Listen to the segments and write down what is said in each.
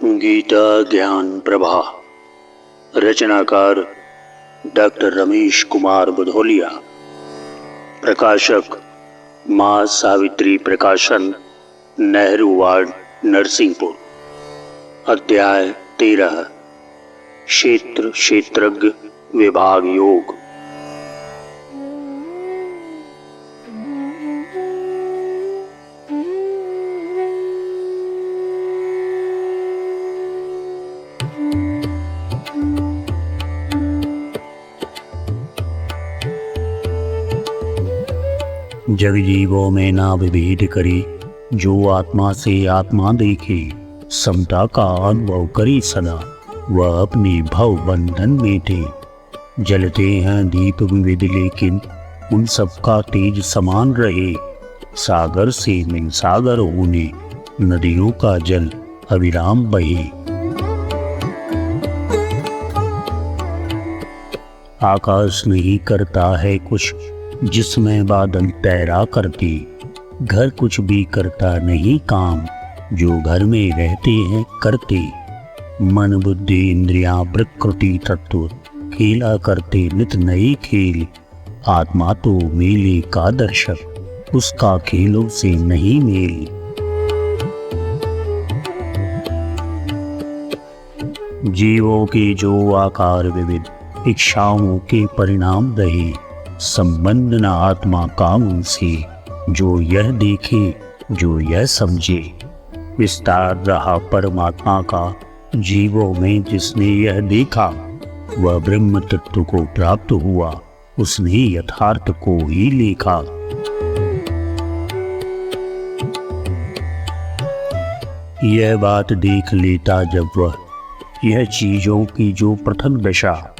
गीता ज्ञान प्रभा। रचनाकार डॉक्टर रमेश कुमार बुधोलिया। प्रकाशक मां सावित्री प्रकाशन, नेहरू वार्ड, नरसिंहपुर। अध्याय 13। क्षेत्र क्षेत्रज्ञ विभाग योग। जग जीवों में ना विभेद करे, जो आत्मा से आत्मा देखे, समता का अनुभव करे सदा, वह अपने भव बंधन मेटे। जलते हैं दीप विविध लेकिन उन सबका तेज समान रहे। सागर से मिल सागर होने, नदियों का जल अविराम बहे। आकाश नहीं करता है कुछ जिसमें बादल तैरा करते, घर कुछ भी करता नहीं काम, जो घर में रहते हैं करते। मन बुद्धि इंद्रियां प्रकृति तत्व खेला करते नित नए खेल। आत्मा तो मेले का दर्शक, उसका खेलों से नहीं मेल। जीवों के जो आकार विविध, इच्छाओं के परिणाम रहे, संबंध न आत्मा का उनसे, जो यह देखे जो यह समझे। विस्तार रहा परमात्मा का जीवों में, जिसने यह देखा वह ब्रह्म तत्व को प्राप्त हुआ, उसने यथार्थ को ही लेखा। यह बात देख लेता जब वह, यह चीजों की जो प्रथम दशा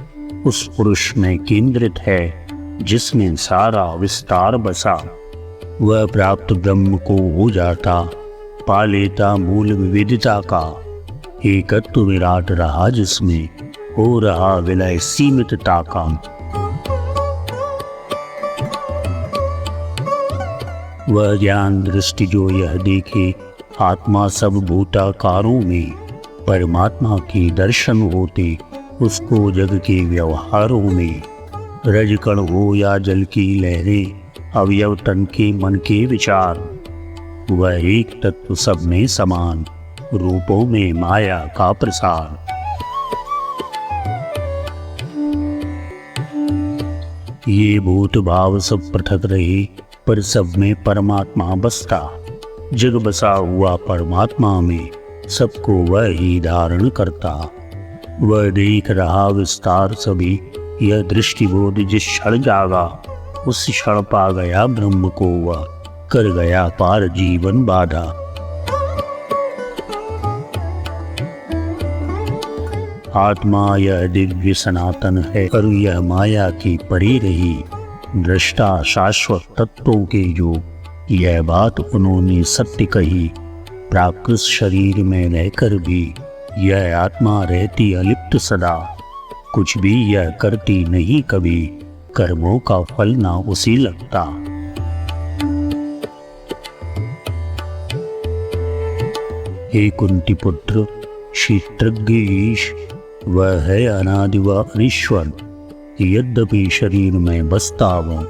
उस पुरुष में केंद्रित है, जिसमें सारा विस्तार बसा, वह प्राप्त ब्रह्म को हो जाता, पा लेता मूल विविधता का। एकत्व विराट रहा जिसमें, हो रहा विलय सीमितता का। वह ज्ञान दृष्टि जो यह देखे, आत्मा सब भूताकारों में, परमात्मा के दर्शन होते उसको जग के व्यवहारों में। रजकण हो या जल की लहरें, अवयव तन के मन के विचार, वह एक तत्व सब में समान, रूपों में माया का प्रसार। ये भूत भाव सब पृथक रहे, पर सब में परमात्मा बसता। जग बसा हुआ परमात्मा में, सबको वह ही धारण करता। वह देख रहा विस्तार सभी, यह दृष्टिबोध जिस क्षण जागा, उस क्षण पा गया ब्रह्म को, वह कर गया पार जीवन बाधा। आत्मा यह दिव्य सनातन है, और यह माया की परी रही। दृष्टा शाश्वत तत्वों के जो, यह बात उन्होंने सत्य कही। प्राकृत शरीर में रहकर भी यह आत्मा रहती अलिप्त सदा, कुछ भी यह करती नहीं कभी, कर्मों का फल ना उसी लगता। हे कुंती पुत्र क्षेत्रज्ञ ईश, वह है अनादि व अनीश्वर। यद्यपि शरीर में बसता वह,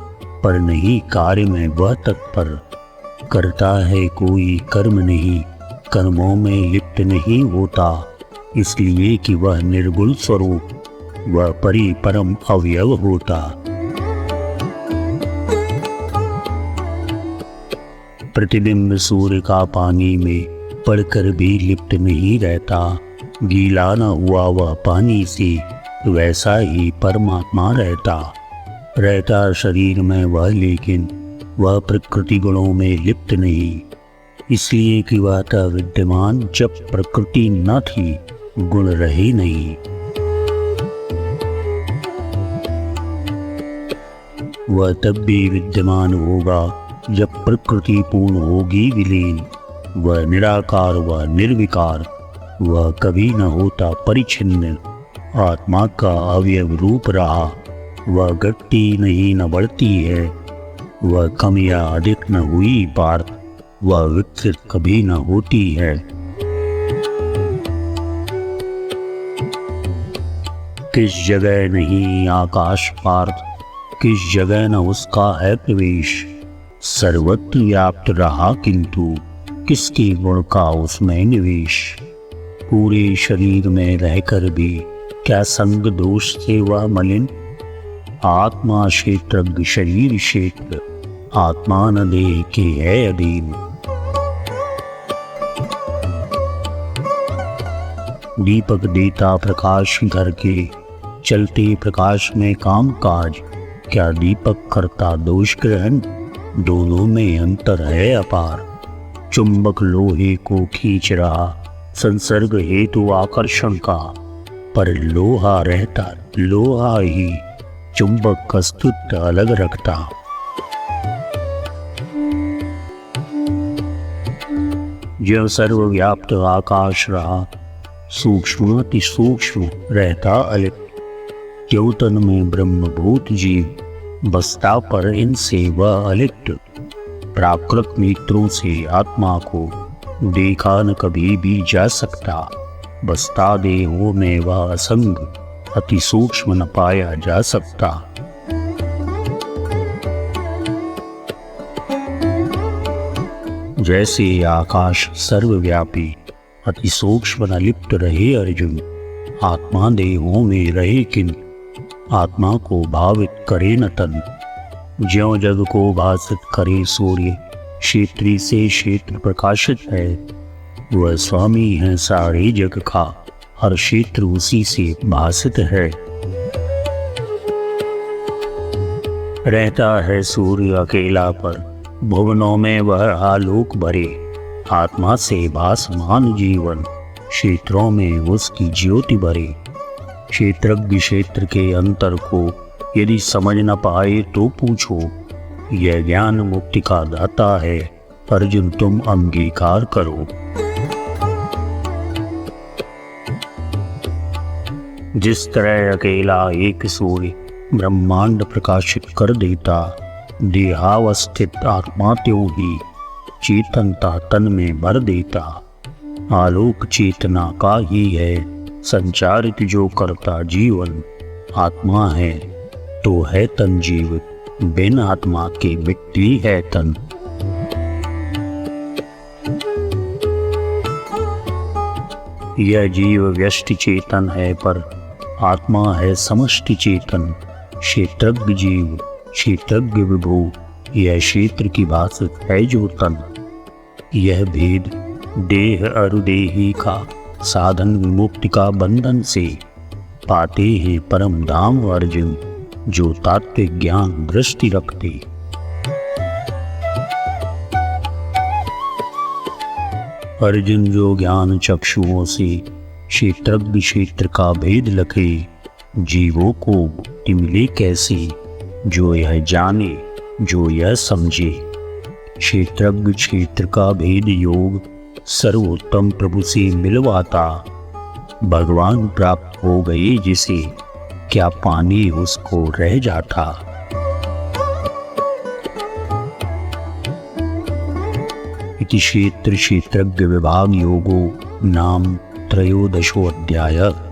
पर नहीं कार्य में वह तत्पर। करता है कोई कर्म नहीं, कर्मों में लिप्त नहीं होता, इसलिए कि वह निर्गुण स्वरूप, वह परि परम अवयव होता। प्रतिबिंब सूर्य का पानी में पड़कर भी लिप्त नहीं रहता, गीला न हुआ वह पानी से, वैसा ही परमात्मा रहता शरीर में वह, लेकिन वह प्रकृति गुणों में लिप्त नहीं, इसलिए कि वह था विद्यमान जब प्रकृति न थी, गुण रहे नहीं। वह तब भी विद्यमान होगा जब प्रकृति पूर्ण होगी विलीन। वह निराकार व निर्विकार, वह कभी न होता परिच्छिन्न। आत्मा का अवयव रूप रहा, वह घटती नहीं न बढ़ती है। वह कम या अधिक न हुई पार्थ, वह विकसित कभी न होती है। किस जगह नहीं आकाश पार्थ, किस जगह न उसका है प्रवेश। सर्वत्र व्याप्त रहा किंतु किसके गुण का उसमें निवेश। पूरे शरीर में रहकर भी क्या संग दोष से वह मलिन। आत्मा क्षेत्रज्ञ शरीर क्षेत्र, आत्मा न देह के है अधीन। दीपक देता प्रकाश घर के, चलते प्रकाश में काम काज। क्या दीपक करता दोष ग्रहण, दोनों में अंतर है अपार। चुंबक लोहे को खींच रहा, संसर्ग हेतु आकर्षण का। पर लोहा रहता लोहा ही, चुंबक का अस्तित्व अलग रखता। जो सर्वव्याप्त आकाश रहा, सूक्ष्म अति सूक्ष्म रहता अलिप्त। त्यों तन में ब्रह्मभूत जीव, बसता पर इनसे वह अलिप्त। प्राकृत नेत्रों से आत्मा को देखा न कभी भी जा सकता। बसता देहों में वह असंग, अति सूक्ष्म न पाया जा सकता। जैसे आकाश सर्वव्यापी, अति सूक्ष्म न लिप्त रहे अर्जुन। आत्मा देहों में रहे किन, आत्मा को भावित करे न तन। ज्यों जग को भासित करे सूर्य, क्षेत्री से क्षेत्र प्रकाशित है। वह स्वामी है सारे जग का, हर क्षेत्र उसी से भासित है। रहता है सूर्य अकेला पर, भुवनों में वह आलोक भरे। आत्मा से भासमान जीवन, क्षेत्रों में उसकी ज्योति भरे। क्षेत्रज्ञ क्षेत्र के अंतर को यदि समझ न पाए तो पूछो। यह ज्ञान मुक्ति का दाता है, अर्जुन तुम अंगीकार करो। जिस तरह अकेला एक सूर्य ब्रह्मांड प्रकाशित कर देता, देहावस्थित आत्मा त्यों ही चेतनता तन में भर देता। आलोक चेतना का ही है, संचारित जो करता जीवन। आत्मा है तो है तन जीवित, बिन आत्मा के मिट्टी है तन। यह जीव व्यष्टि चेतन है, पर आत्मा है समष्टि चेतन। क्षेत्रज्ञ जीव, क्षेत्रज्ञ विभु, यह क्षेत्र की भाषित है जो तन। यह भेद देह अरुदेही का, साधन विमुक्ति का बंधन से। पाते हैं परम धाम अर्जुन, जो तात्विक ज्ञान दृष्टि रखते। अर्जुन जो ज्ञान चक्षुओं से क्षेत्रज्ञ क्षेत्र का भेद लखे। जीवों को मुक्ति मिले कैसे, जो यह जाने, जो यह समझे। क्षेत्रज्ञ क्षेत्र का भेद योग, सर्वोत्तम प्रभु से मिलवाता। भगवान प्राप्त हो गए जिसे, क्या पानी उसको रह जाता। इति क्षेत्र क्षेत्रज्ञ विभाग योगो नाम त्रयोदशोऽध्यायः।